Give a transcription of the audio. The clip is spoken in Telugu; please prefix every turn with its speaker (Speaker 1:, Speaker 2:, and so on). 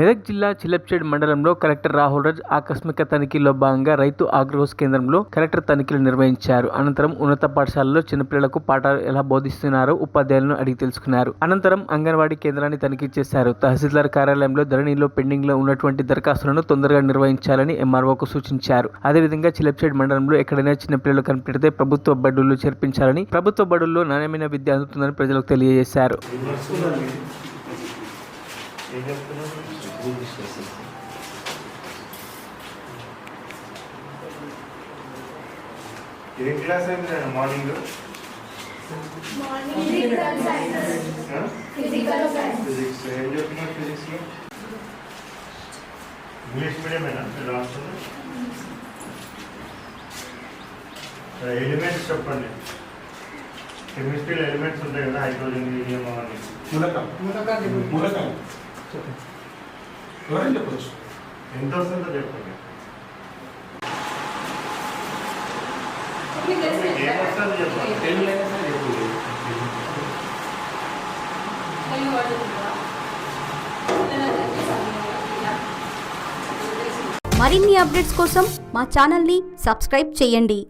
Speaker 1: మెదక్ జిల్లా చిలప్చేడ్ మండలంలో కలెక్టర్ రాహుల్ రాజ్ ఆకస్మిక తనిఖీల్లో భాగంగా రైతు ఆగ్రోస్ కేంద్రంలో కలెక్టర్ తనిఖీలు నిర్వహించారు. అనంతరం ఉన్నత పాఠశాలలో చిన్నపిల్లలకు పాఠాలు ఎలా బోధిస్తున్నారో ఉపాధ్యాయులను అడిగి తెలుసుకున్నారు. అనంతరం అంగన్వాడీ కేంద్రాన్ని తనిఖీ చేశారు. తహసీల్దార్ కార్యాలయంలో ధరణిలో పెండింగ్ లో ఉన్నటువంటి దరఖాస్తులను తొందరగా నిర్వహించాలని ఎంఆర్ఓకు సూచించారు. అదేవిధంగా చిలప్చేడ్ మండలంలో ఎక్కడైనా చిన్నపిల్లలు కనిపెడితే ప్రభుత్వ బడుల్లో చేర్పించాలని, ప్రభుత్వ బడుల్లో నాణ్యమైన విద్య అందుతుందని ప్రజలకు తెలియజేశారు.
Speaker 2: ఏ క్లాస్ అయింది మార్నింగ్? ఫిజిక్స్ ఏం చెప్తున్నారు? ఫిజిక్స్లో ఇంగ్లీష్ మీడియమేనా మీరు రాస్తుంది? ఎలిమెంట్స్ చెప్పండి. కెమిస్ట్రీలో ఎలిమెంట్స్ ఉంటాయి కదా, హైడ్రోజన్, హీలియం అవన్నీ. చెప్పచ్చు. ఎంత వస్తుందో చెప్పండి. ఏమొస్తుంది చెప్పండి.
Speaker 3: మరిన్ని అప్డేట్స్ కోసం మా ఛానల్ని సబ్స్క్రైబ్ చేయండి.